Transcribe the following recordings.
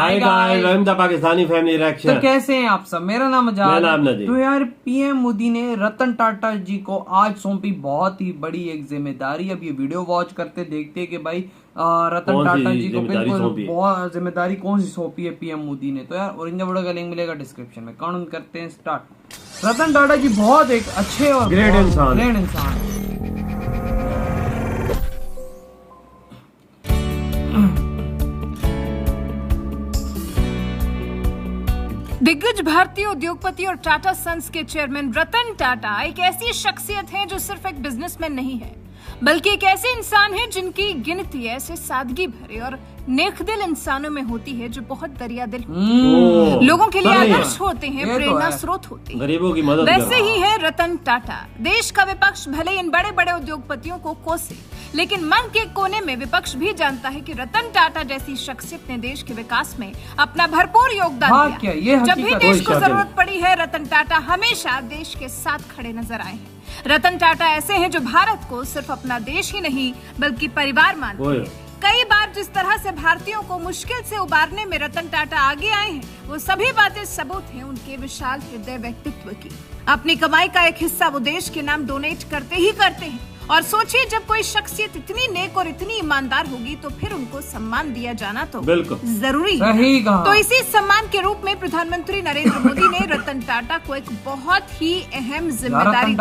Hi guys, welcome to Pakistani family reaction. तो कैसे हैं आप सब? मेरा नाम मेरा नाम आजाद। नदीम। तो यार पीएम मोदी ने रतन टाटा जी को आज सौंपी बहुत ही बड़ी एक जिम्मेदारी। अब ये वीडियो वॉच करते देखते हैं कि भाई रतन टाटा जी को बिल्कुल बहुत जिम्मेदारी कौन सी सौंपी है पीएम मोदी ने। तो यार ओरिजिनल वीडियो का लिंक मिलेगा डिस्क्रिप्शन में। काउंट करते हैं स्टार्ट। रतन टाटा जी बहुत एक अच्छे और ग्रेट इंसान दिग्गज भारतीय उद्योगपति और टाटा सन्स के चेयरमैन रतन टाटा एक ऐसी शख्सियत है जो सिर्फ एक बिजनेसमैन नहीं है, बल्कि एक ऐसे इंसान है जिनकी गिनती ऐसे सादगी भरे और नेकदिल इंसानों में होती है जो बहुत दरिया दिल लोगों के लिए आदर्श होते हैं, प्रेरणा स्रोत होते हैं। गरीबों की मदद वैसे ही है रतन टाटा। देश का विपक्ष भले इन बड़े बड़े उद्योगपतियों को कोसे, लेकिन मन के कोने में विपक्ष भी जानता है कि रतन टाटा जैसी शख्सियत ने देश के विकास में अपना भरपूर योगदान दिया। जब भी देश को जरूरत पड़ी है, रतन टाटा हमेशा देश के साथ खड़े नजर आए हैं। रतन टाटा ऐसे हैं जो भारत को सिर्फ अपना देश ही नहीं बल्कि परिवार मानते हैं। कई बार जिस तरह से भारतीयों को मुश्किल से उबारने में रतन टाटा आगे आए हैं, वो सभी बातें सबूत हैं उनके विशाल हृदय व्यक्तित्व की। अपनी कमाई का एक हिस्सा वो देश के नाम डोनेट करते ही करते हैं। और सोचिए, जब कोई शख्सियत इतनी नेक और इतनी ईमानदार होगी तो फिर उनको सम्मान दिया जाना तो जरूरी है। तो इसी सम्मान के रूप में प्रधानमंत्री नरेंद्र मोदी ने रतन टाटा को एक बहुत ही अहम जिम्मेदारी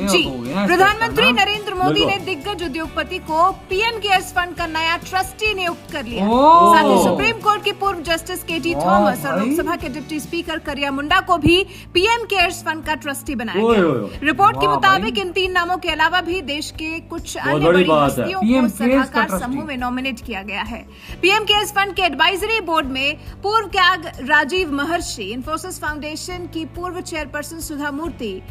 जी। प्रधानमंत्री नरेंद्र मोदी ने दिग्गज उद्योगपति को पीएम केयर्स फंड का नया ट्रस्टी नियुक्त कर लिया। साथ ही सुप्रीम कोर्ट के पूर्व जस्टिस केटी थॉमस और लोकसभा के डिप्टी स्पीकर करिया मुंडा को भी पीएम केयर्स फंड का ट्रस्टी बनाया गया। रिपोर्ट के मुताबिक इन 3 नामों के अलावा भी देश के कुछ अन्य बड़ी हस्तियों को सलाहकार समूह में नॉमिनेट किया गया है। पीएम केयर्स फंड के एडवाइजरी बोर्ड में पूर्व कैग राजीव महर्षि, इंफोसिस फाउंडेशन की पूर्व चेयरपर्सन सुधा मूर्ति,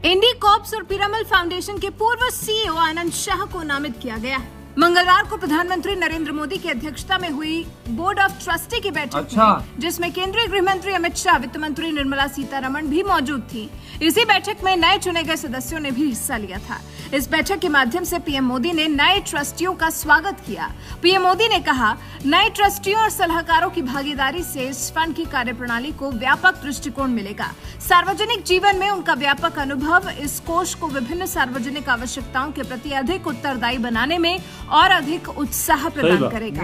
इंडी कॉर्प्स और पिरामल फाउंडेशन के पूर्व सीईओ आनंद शाह को नामित किया गया है। मंगलवार को प्रधानमंत्री नरेंद्र मोदी की अध्यक्षता में हुई बोर्ड ऑफ ट्रस्टी की बैठक में, जिसमें केंद्रीय गृह मंत्री अमित शाह, वित्त मंत्री निर्मला सीतारमण भी मौजूद थी। इसी बैठक में नए चुने गए सदस्यों ने भी हिस्सा लिया था। इस बैठक के माध्यम से पीएम मोदी ने नए ट्रस्टियों का स्वागत किया। पीएम मोदी ने कहा, नए ट्रस्टियों और सलाहकारों की भागीदारी से इस फंड की कार्यप्रणाली को व्यापक दृष्टिकोण मिलेगा। सार्वजनिक जीवन में उनका व्यापक अनुभव इस कोष को विभिन्न सार्वजनिक आवश्यकताओं के प्रति अधिक उत्तरदायी बनाने में और अधिक उत्साह प्रदान करेगा।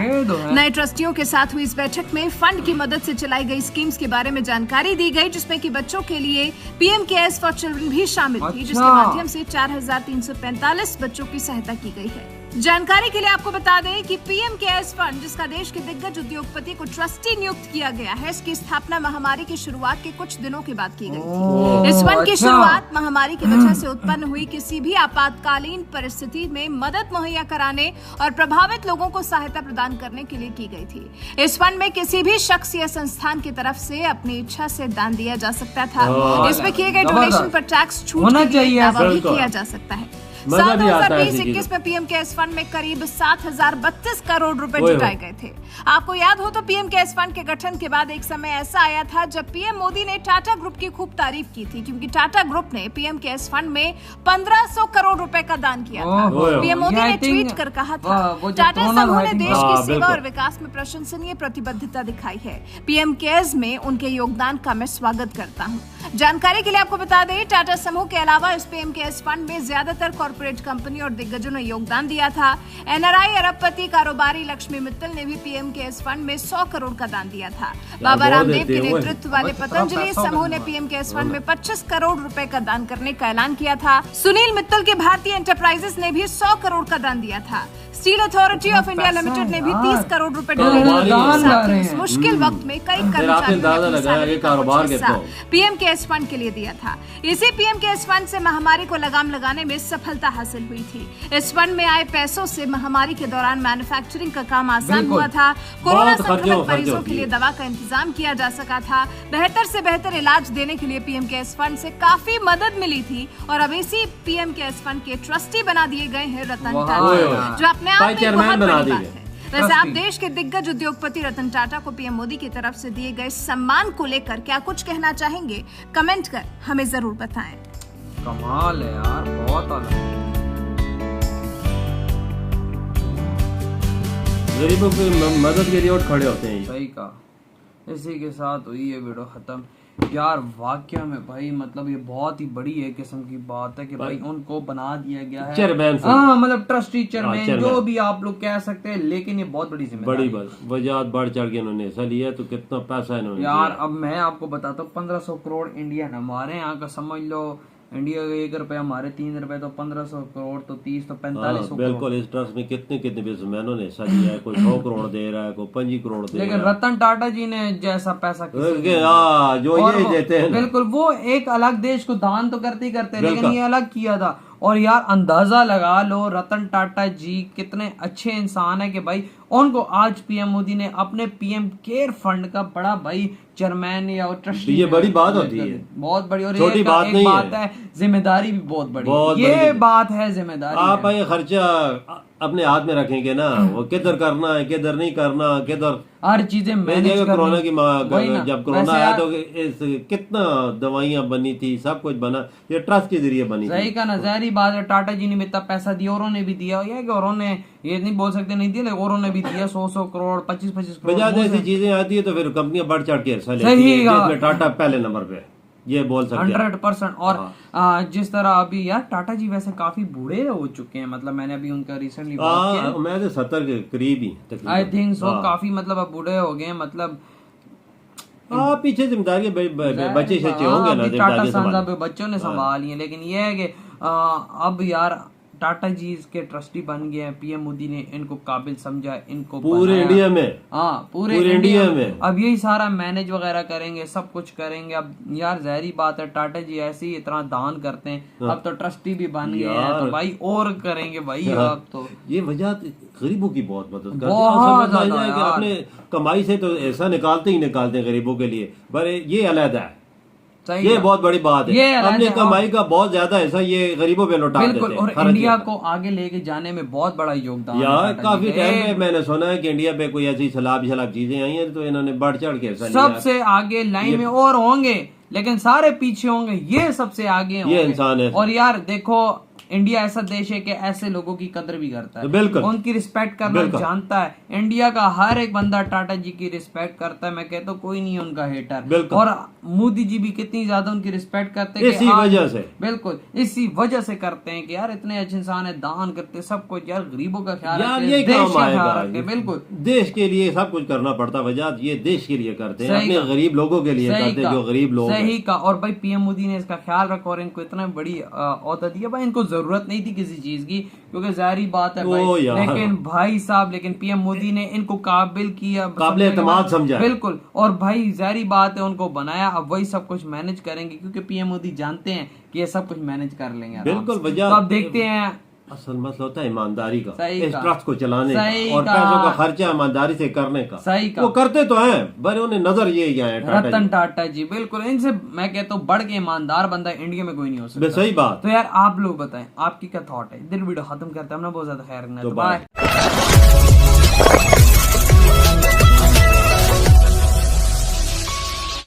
नए ट्रस्टियों के साथ हुई इस बैठक में फंड की मदद से चलाई गई स्कीम्स के बारे में जानकारी दी गई, जिसमें कि बच्चों के लिए पीएम केयर्स फॉर चिल्ड्रन भी शामिल थी, जिसके माध्यम से 4345 बच्चों की सहायता की गई है। जानकारी के लिए आपको बता दें कि पीएम केयर्स फंड, जिसका देश के दिग्गज उद्योगपति को ट्रस्टी नियुक्त किया गया है, इसकी स्थापना महामारी की शुरुआत के कुछ दिनों के बाद की गई थी। इस फंड की शुरुआत महामारी की वजह से उत्पन्न हुई किसी भी आपातकालीन परिस्थिति में मदद मुहैया कराने और प्रभावित लोगों को सहायता प्रदान करने के लिए की गई थी। इस फंड में किसी भी शख्स या संस्थान की तरफ से अपनी इच्छा से दान दिया जा सकता था। इसमें किए गए डोनेशन पर टैक्स छूट के लिए दावा भी किया जा सकता है। साल 2020-21 में पीएम केयर्स फंड में करीब 7032 करोड़ रुपए जुटाए गए थे। आपको याद हो तो पीएम केयर्स फंड के गठन के बाद एक समय ऐसा आया था जब पीएम मोदी ने टाटा ग्रुप की खूब तारीफ की थी, क्योंकि टाटा ग्रुप ने पीएम केयर्स फंड में 1500 करोड़ रुपए का दान किया था। पीएम मोदी ने ट्वीट कर कहा था, टाटा समूह ने देश की सेवा और विकास में प्रशंसनीय प्रतिबद्धता दिखाई है। पीएम केयर्स में उनके योगदान का मैं स्वागत करता हूँ। जानकारी के लिए आपको बता दें, टाटा समूह के अलावा इस पीएम केयर्स फंड में ज्यादातर कॉर्पोरेट कंपनी और दिग्गजों ने योगदान दिया था। एनआरआई अरबपति कारोबारी लक्ष्मी मित्तल ने भी पीएम केयर्स फंड में 100 करोड़ का दान दिया था। बाबा रामदेव के नेतृत्व वाले पतंजलि समूह ने पीएम केयर्स फंड में 25 करोड़ रुपए का दान करने का ऐलान किया था। सुनील मित्तल के भारतीय एंटरप्राइजेस ने भी 100 करोड़ का दान दिया था। Steel authority of India limited ने भी 30 करोड़ रुपए डोनेट किए। इस मुश्किल वक्त में कई कर्मचारियों पीएम केयर्स फंड के लिए दिया था। इसी पीएम केयर्स फंड से महामारी को लगाम लगाने में सफलता हासिल हुई थी। इस फंड में आए पैसों से महामारी के दौरान मैन्युफैक्चरिंग का काम आसान हुआ था। कोरोना संक्रमित मरीजों के लिए दवा का इंतजाम किया जा सका था। बेहतर से बेहतर इलाज देने के लिए पीएम केयर्स फंड से काफी मदद मिली थी। और अब इसी पीएम केयर्स फंड के ट्रस्टी बना दिए गए हैं रतन टाटा, जो अपने आप में बहुत बड़ी बात है। वैसे आप देश के दिग्गज उद्योगपति रतन टाटा को पीएम मोदी की तरफ से दिए गए सम्मान को लेकर क्या कुछ कहना चाहेंगे? कमेंट कर हमें जरूर बताएं। कमाल है यार, बहुत अलग। गरीबों की मदद के लिए और खड़े होते हैं। सही कहा। इसी के साथ हुई ये वीडियो खत्म। यार वाकया में भाई मतलब ये बहुत ही बड़ी एक किस्म की बात है कि भाई उनको बना दिया गया है चेयरमैन, हाँ मतलब ट्रस्टी चेयरमैन जो भी आप लोग कह सकते हैं, लेकिन ये बहुत बड़ी जिम्मेदारी बड़ी बात वजह बढ़ चढ़ के इन्होंने हिस्सा लिया, तो कितना पैसा इन्होंने यार। अब मैं आपको बताता हूँ 1500 करोड़ इंडिया है, हमारे यहाँ का समझ लो इंडिया का 1 रुपया, हमारे 3 रुपए, तो 1500 करोड़ तो 30 तो 4500 करोड़। बिल्कुल। इस ट्रस्ट में कितने कितने बिजनेसमैनों ने हिस्सा लिया है, कोई 100 करोड़ दे रहा है, कोई 25 करोड़ दे लेकिन रहा है। रतन टाटा जी ने जैसा पैसा जो ये देते हैं, बिल्कुल वो एक अलग देश को दान तो करते ही करते, लेकिन ये अलग किया था। और यार अंदाजा लगा लो रतन टाटा जी कितने अच्छे इंसान है कि भाई उनको आज पीएम मोदी ने अपने पीएम केयर फंड का बड़ा भाई चेयरमैन या ट्रस्टी, ये बड़ी बात होती है, बहुत बड़ी। और छोटी बात एक नहीं बात है, जिम्मेदारी भी बहुत बड़ी, ये बात है जिम्मेदारी। आप ये खर्चा अपने हाथ में रखेंगे ना, वो किधर करना है किधर नहीं करना, किधर हर चीजें मैनेज करनी। कोरोना की जब कोरोना आया तो कितना दवाइयां बनी थी, सब कुछ बना, ये ट्रस्ट के जरिए बनी। सही का ना, ज़ाहिरी बात है टाटा जी ने भी इतना पैसा दिया, औरों ने भी दिया, ये कि औरों ने ये नहीं बोल सकते नहीं दिया, लेकिन औरों ने भी दिया 100 करोड़ 25 करोड़। बजाज ऐसी चीजें आती है तो फिर कंपनियां बढ़ चढ़ के हिस्सा लेती हैं, जिसमें टाटा पहले नंबर पे, ये बोल सकते हैं 100%। और जिस तरह अभी यार टाटा जी वैसे काफी बूढ़े हो चुके हैं, मतलब मैंने अभी उनका रिसेंटली बात किया, मैं तो 70 के करीब ही आई थिंक सो, काफी मतलब अब बूढ़े हो गए, मतलब पीछे जिम्मेदारी बच्चे शच्चे होंगे ना, टाटा सन्स अब बच्चों ने संभाल है। लेकिन ये है कि अब यार टाटा जी इसके ट्रस्टी बन गए हैं, पीएम मोदी ने इनको काबिल समझा, इनको पूरे इंडिया में, हाँ पूरे इंडिया में अब यही सारा मैनेज वगैरह करेंगे, सब कुछ करेंगे। अब यार ज़ाहिरी बात है टाटा जी ऐसे ही इतना दान करते हैं, अब तो ट्रस्टी भी बन गए हैं, तो भाई और करेंगे भाई। अब तो ये वजह गरीबों की बहुत मदद करते हैं, अपने कमाई से तो ऐसा निकालते ही निकालते हैं गरीबों के लिए, पर ये अलग है, ये बहुत बड़ी बात है, अपनी कमाई का बहुत ज्यादा हिस्सा ये गरीबों पे लौटा देते हैं। और इंडिया को आगे लेके जाने में बहुत बड़ा योगदान यार काफी टाइम में मैंने सुना है कि इंडिया पे कोई ऐसी सलाब चीजें आई हैं तो इन्होंने बढ़ चढ़ के सबसे आगे लाइन में और होंगे, लेकिन सारे पीछे होंगे, ये सबसे आगे होंगे, ये इंसान है। और यार देखो इंडिया ऐसा देश है कि ऐसे लोगों की कदर भी करता है, बिल्कुल उनकी रिस्पेक्ट करना जानता है। इंडिया का हर एक बंदा टाटा जी की रिस्पेक्ट करता है, मैं कहता हूँ कोई नहीं है उनका हेटर। और मोदी जी भी कितनी ज्यादा उनकी रिस्पेक्ट करते हैं, इसी वजह से, बिल्कुल इसी वजह से करते हैं कि यार इतने अच्छे इंसान है, दान करते सब कुछ, यार गरीबों का ख्याल रखते, बिल्कुल देश के लिए सब कुछ करना पड़ता है, वजह ये देश के लिए करते हैं, अपने गरीब लोगों के लिए करते हैं, जो गरीब लोग सही का। और भाई पीएम मोदी ने इसका ख्याल रखा और इनको इतना बड़ी औहदा दिया, भाई इनको जरूरत नहीं थी किसी चीज की, क्योंकि जाहिर बात है भाई, लेकिन भाई साहब लेकिन पीएम मोदी ने इनको काबिल किया, काबिल एतमाद समझा, बिल्कुल। और भाई जाहिर बात है उनको बनाया, अब वही सब कुछ मैनेज करेंगे, क्योंकि पीएम मोदी जानते हैं कि ये सब कुछ मैनेज कर लेंगे बिल्कुल। तो अब देखते हैं, असल मसला होता है ईमानदारी का, इस ट्रस्ट को चलाने का और पैसों का खर्चा ईमानदारी से करने का। सही का, वो करते तो हैं, पर उन्हें नजर ये है रतन टाटा जी, बिल्कुल इनसे मैं कहता हूँ बढ़ के ईमानदार बंदा इंडिया में कोई नहीं हो सकता। सही बात। तो यार आप लोग बताएं आपकी क्या थॉट है, दिल वीडियो खत्म करते हैं, हमने बहुत ज्यादा खैर रखना है, तो बाय।